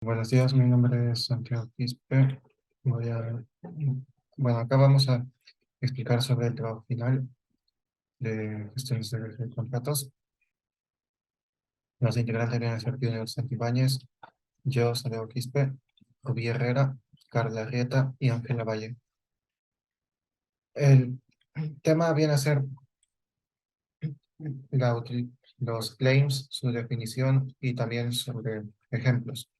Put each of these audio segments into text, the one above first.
Buenos días, mi nombre es Santiago Quispe. Voy a, bueno, acá vamos a explicar sobre el trabajo final de gestiones de contratos. Los integrantes vienen a ser Junior Santibáñez, yo, Santiago Quispe, Rubí Herrera, Carla Rieta y Ángela Valle. El tema viene a ser los claims, su definición y también sobre ejemplos.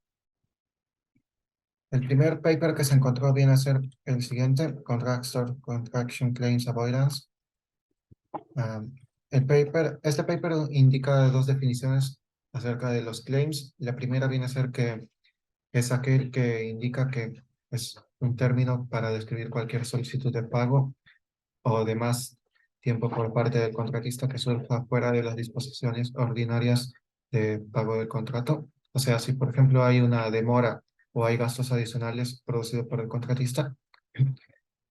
El primer paper que se encontró viene a ser el siguiente, Contraction Claims Avoidance. Ah, este paper indica dos definiciones acerca de los claims. La primera viene a ser que es aquel que indica que es un término para describir cualquier solicitud de pago o de más tiempo por parte del contratista que surja fuera de las disposiciones ordinarias de pago del contrato. O sea, si por ejemplo hay una demora o hay gastos adicionales producidos por el contratista,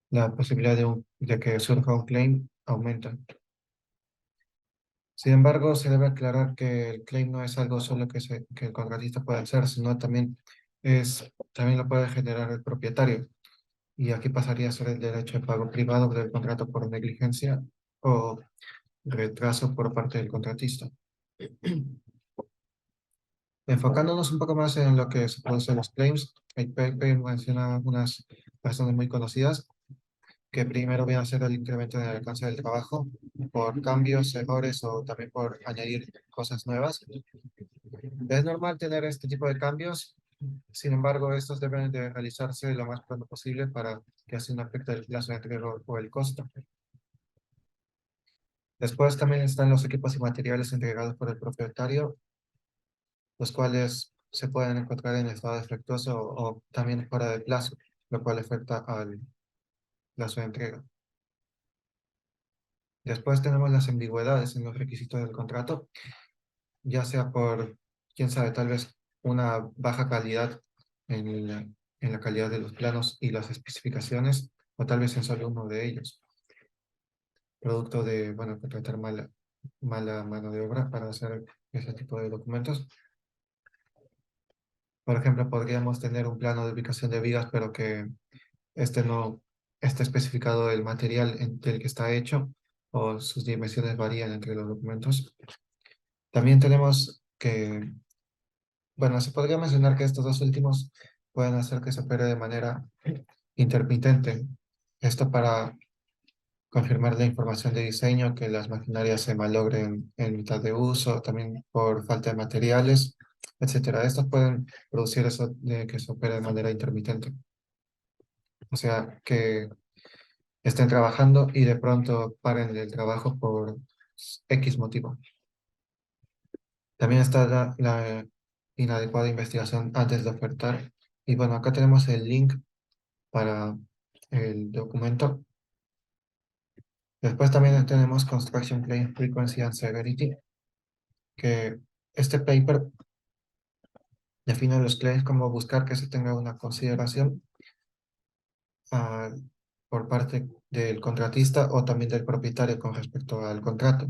la posibilidad de que surja un claim aumenta. Sin embargo, se debe aclarar que el claim no es algo solo que el contratista puede hacer, sino también lo puede generar el propietario. Y aquí pasaría a ser el derecho de pago privado del contrato por negligencia o retraso por parte del contratista. Enfocándonos un poco más en lo que se producen los claims, el paper menciona unas razones muy conocidas, que primero viene a ser el incremento en el alcance del trabajo por cambios, errores o también por añadir cosas nuevas. Es normal tener este tipo de cambios, sin embargo, estos deben de realizarse lo más pronto posible para que así no afecte el plazo de entrega o el costo. Después también están los equipos y materiales entregados por el propietario, los cuales se pueden encontrar en estado defectuoso o también fuera de plazo, lo cual afecta al plazo de entrega. Después tenemos las ambigüedades en los requisitos del contrato, ya sea por, quién sabe, tal vez una baja calidad en en la calidad de los planos y las especificaciones, o tal vez en solo uno de ellos, producto de, bueno, contratar mala mano de obra para hacer ese tipo de documentos. Por ejemplo, podríamos tener un plano de ubicación de vigas, pero que este no está especificado el material del que está hecho, o sus dimensiones varían entre los documentos. También tenemos que, bueno, se podría mencionar que estos dos últimos pueden hacer que se opere de manera intermitente. Esto para confirmar la información de diseño, que las maquinarias se malogren en mitad de uso, también por falta de materiales, etcétera. Estos pueden producir eso de que se opere de manera intermitente. O sea, que estén trabajando y de pronto paren el trabajo por X motivo. También está la inadecuada investigación antes de ofertar. Y bueno, acá tenemos el link para el documento. Después también tenemos Construction Claim Frequency and Severity, que este paper define los claims como buscar que se tenga una consideración ah, por parte del contratista o también del propietario con respecto al contrato.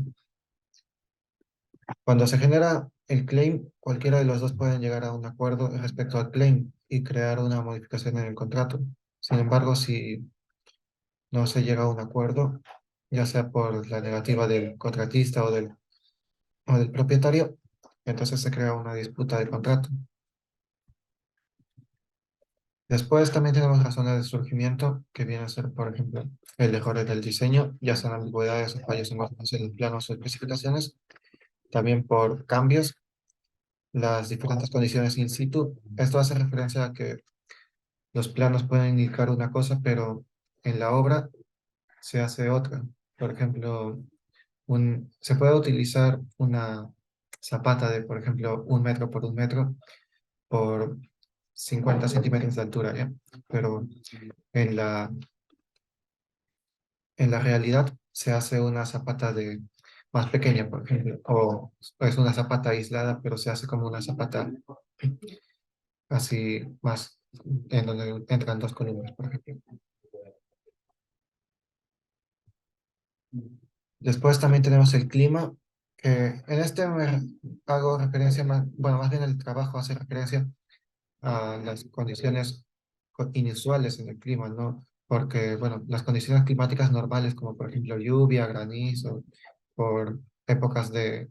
Cuando se genera el claim, cualquiera de los dos pueden llegar a un acuerdo respecto al claim y crear una modificación en el contrato. Sin embargo, si no se llega a un acuerdo, ya sea por la negativa del contratista o del propietario, entonces se crea una disputa de contrato. Después también tenemos razones de surgimiento, que viene a ser, por ejemplo, el error en el diseño, ya sean ambigüedades o fallos en los planos o especificaciones, también por cambios, las diferentes condiciones in situ. Esto hace referencia a que los planos pueden indicar una cosa, pero en la obra se hace otra. Por ejemplo, se puede utilizar una zapata de, por ejemplo, 1 metro por 1 metro por 50 centímetros de altura, ¿ya? Pero en en la realidad se hace una zapata de más pequeña, por ejemplo, o es una zapata aislada, pero se hace como una zapata así más en donde entran dos columnas, por ejemplo. Después también tenemos el clima, que en este me hago referencia más, bueno, más bien el trabajo hace referencia a las condiciones inusuales en el clima, ¿no? Porque, bueno, las condiciones climáticas normales, como por ejemplo lluvia, granizo, por épocas de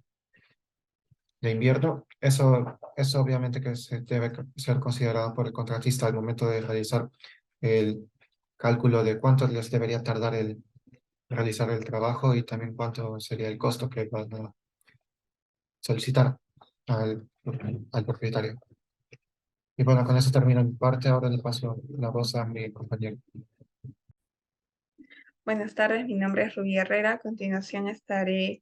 invierno, eso obviamente que se debe ser considerado por el contratista al momento de realizar el cálculo de cuánto les debería tardar el realizar el trabajo y también cuánto sería el costo que van a solicitar al, al propietario. Y bueno, con eso termino mi parte. Ahora le paso la voz a mi compañero. Buenas tardes, mi nombre es Rubí Herrera. A continuación estaré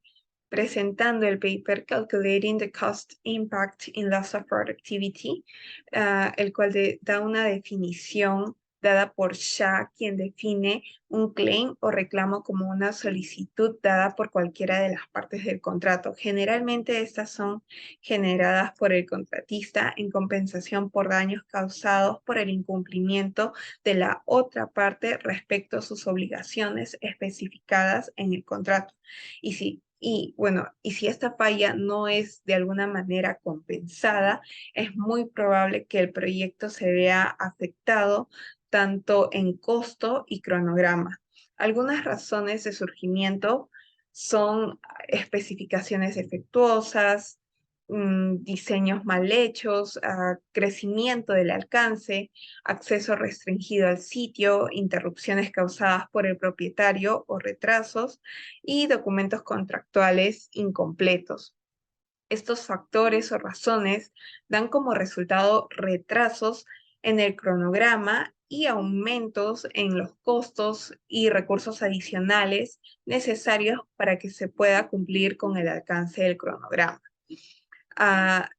presentando el paper Calculating the Cost Impact in Loss of Productivity, el cual da una definición dada por Shah, quien define un claim o reclamo como una solicitud dada por cualquiera de las partes del contrato. Generalmente estas son generadas por el contratista en compensación por daños causados por el incumplimiento de la otra parte respecto a sus obligaciones especificadas en el contrato. Y si esta falla no es de alguna manera compensada, es muy probable que el proyecto se vea afectado tanto en costo y cronograma. Algunas razones de surgimiento son especificaciones defectuosas, diseños mal hechos, crecimiento del alcance, acceso restringido al sitio, interrupciones causadas por el propietario o retrasos y documentos contractuales incompletos. Estos factores o razones dan como resultado retrasos en el cronograma y aumentos en los costos y recursos adicionales necesarios para que se pueda cumplir con el alcance del cronograma.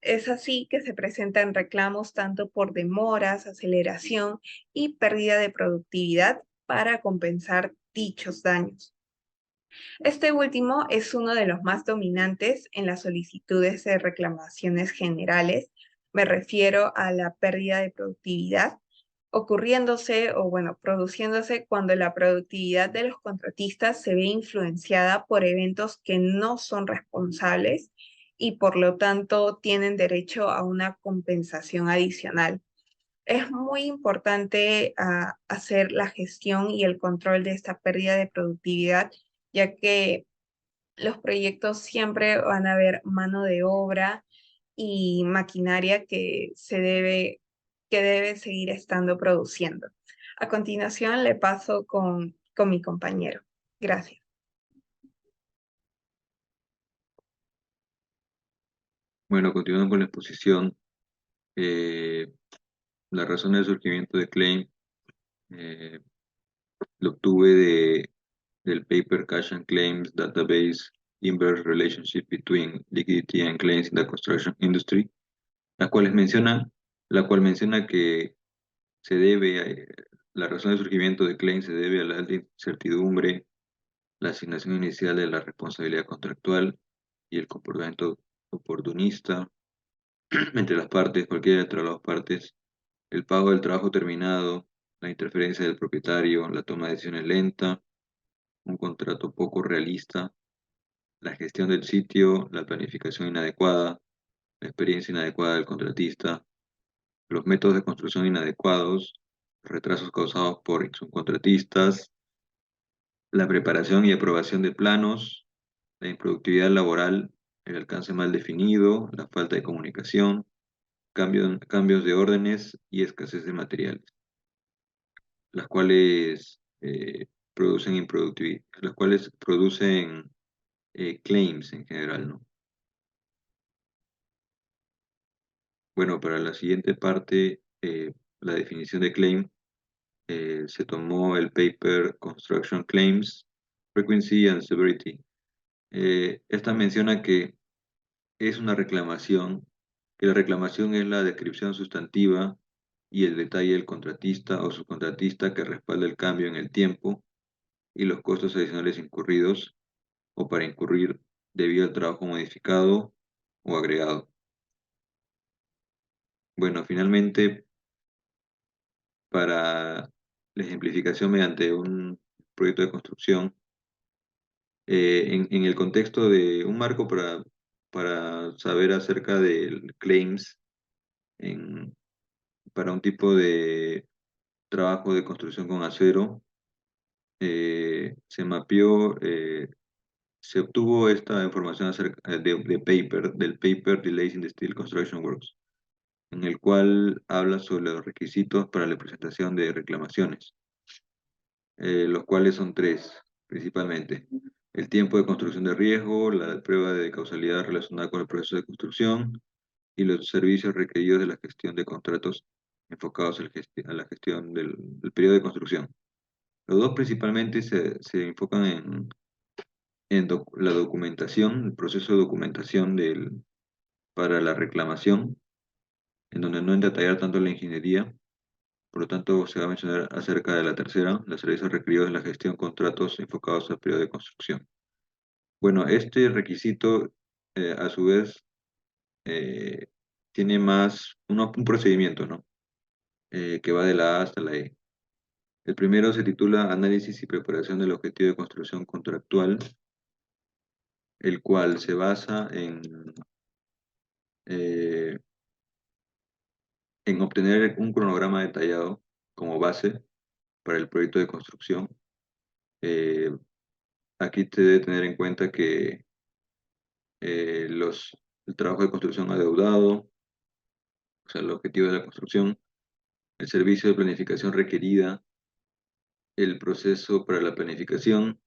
Es así que se presentan reclamos tanto por demoras, aceleración y pérdida de productividad para compensar dichos daños. Este último es uno de los más dominantes en las solicitudes de reclamaciones generales. Me refiero a la pérdida de productividad, ocurriéndose o bueno, produciéndose cuando la productividad de los contratistas se ve influenciada por eventos que no son responsables y por lo tanto tienen derecho a una compensación adicional. Es muy importante hacer la gestión y el control de esta pérdida de productividad, ya que los proyectos siempre van a haber mano de obra y maquinaria que debe seguir estando produciendo. A continuación le paso con mi compañero. Gracias. Bueno, continuando con la exposición, eh, la razón del surgimiento de Claim eh, lo obtuve del paper Cash and Claims Database Inverse Relationship Between Liquidity and Claims in the Construction Industry, la cual menciona que se debe, la razón del surgimiento de Claim se debe a la alta incertidumbre, la asignación inicial de la responsabilidad contractual y el comportamiento oportunista entre las partes, cualquiera entre las dos partes, el pago del trabajo terminado, la interferencia del propietario, la toma de decisiones lenta, un contrato poco realista, la gestión del sitio, la planificación inadecuada, la experiencia inadecuada del contratista, los métodos de construcción inadecuados, retrasos causados por subcontratistas, la preparación y aprobación de planos, la improductividad laboral, el alcance mal definido, la falta de comunicación, cambios de órdenes y escasez de materiales, las cuales producen improductividad, las cuales producen claims en general, ¿no? Bueno, para la siguiente parte, la definición de claim, se tomó el paper Construction Claims, Frequency and Severity. Esta menciona que es una reclamación, que la reclamación es la descripción sustantiva y el detalle del contratista o subcontratista que respalda el cambio en el tiempo y los costos adicionales incurridos o para incurrir debido al trabajo modificado o agregado. Bueno, finalmente, para la ejemplificación mediante un proyecto de construcción, en el contexto de un marco para saber acerca del claims en, para un tipo de trabajo de construcción con acero, se mapeó, se obtuvo esta información acerca del paper Delays in the Steel Construction Works, en el cual habla sobre los requisitos para la presentación de reclamaciones, los cuales son tres, principalmente. El tiempo de construcción de riesgo, la prueba de causalidad relacionada con el proceso de construcción y los servicios requeridos de la gestión de contratos enfocados a la gestión del periodo de construcción. Los dos principalmente se enfocan en la documentación, el proceso de documentación para la reclamación, en donde no en detallar tanto la ingeniería. Por lo tanto, se va a mencionar acerca de la tercera, los servicios requeridos en la gestión de contratos enfocados al periodo de construcción. Bueno, este requisito, a su vez, eh, tiene más un procedimiento, ¿no? Que va de la A hasta la E. El primero se titula Análisis y preparación del objetivo de construcción contractual, el cual se basa eh, en obtener un cronograma detallado como base para el proyecto de construcción. Eh, Aquí te debe tener en cuenta que el trabajo de construcción adeudado, o sea, el objetivo de la construcción, el servicio de planificación requerida, el proceso para la planificación,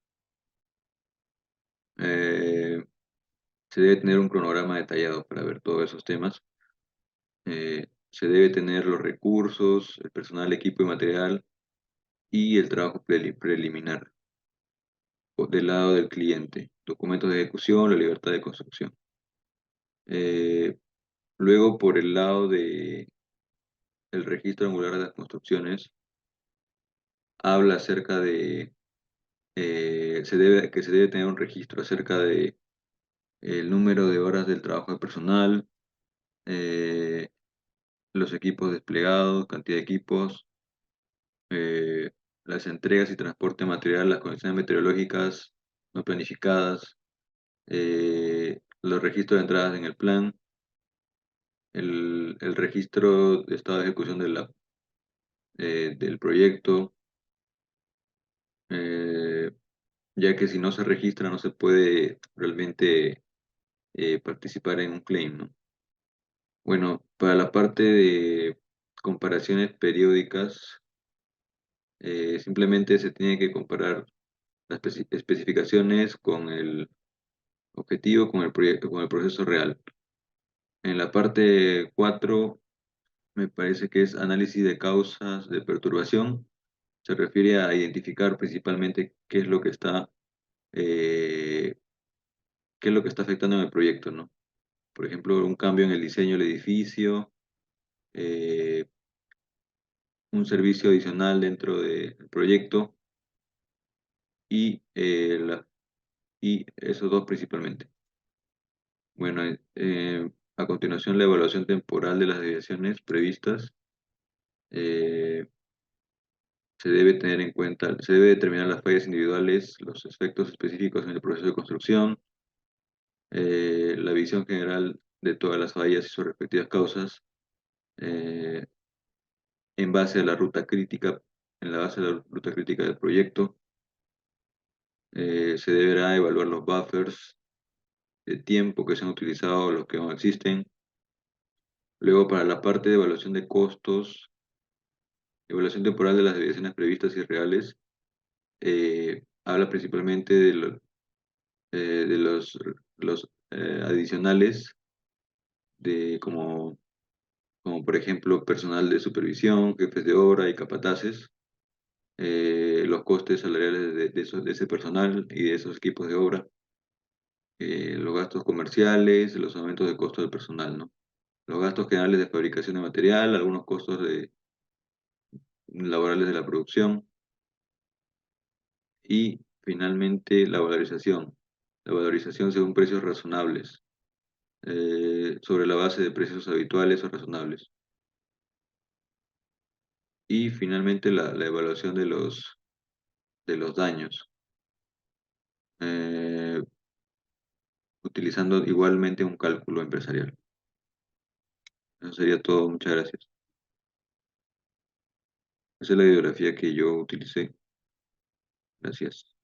eh, se debe tener un cronograma detallado para ver todos esos temas. Se debe tener los recursos, el personal, equipo y material y el trabajo preliminar del lado del cliente, documentos de ejecución, la libertad de construcción. Eh, Luego, por el lado de el registro angular de las construcciones, habla acerca de que se debe tener un registro acerca de el número de horas del trabajo de personal, eh, los equipos desplegados, cantidad de equipos, eh, las entregas y transporte de material, las condiciones meteorológicas no planificadas, los registros de entradas en el plan, el registro de estado de ejecución del proyecto, eh, ya que si no se registra no se puede realmente participar en un claim, ¿no? Bueno, para la parte de comparaciones periódicas, simplemente se tiene que comparar las especificaciones con el objetivo, con el proyecto, con el proceso real. En la parte 4 me parece que es análisis de causas de perturbación. Se refiere a identificar principalmente eh, qué es lo que está afectando en el proyecto, ¿no? Por ejemplo, un cambio en el diseño del edificio, eh, un servicio adicional dentro del proyecto y, y esos dos principalmente. Bueno, a continuación la evaluación temporal de las desviaciones previstas. eh, Se debe tener en cuenta, se debe determinar las fallas individuales, los efectos específicos en el proceso de construcción, la visión general de todas las fallas y sus respectivas causas, eh, en base a la ruta crítica, en la base de la ruta crítica del proyecto. Se deberá evaluar los buffers de tiempo que se han utilizado, los que aún existen. Luego, para la parte de evaluación de costos, evaluación temporal de las desviaciones previstas y reales, habla principalmente de los adicionales, como por ejemplo personal de supervisión, jefes de obra y capataces, los costes salariales de ese personal y de esos equipos de obra, los gastos comerciales, los aumentos de costo del personal, ¿no? Los gastos generales de fabricación de material, algunos costos laborales de la producción y finalmente la valorización. La valorización según precios razonables, sobre la base de precios habituales o razonables. Y finalmente la evaluación de los daños, eh, utilizando igualmente un cálculo empresarial. Eso sería todo. Muchas gracias. Esa es la bibliografía que yo utilicé. Gracias.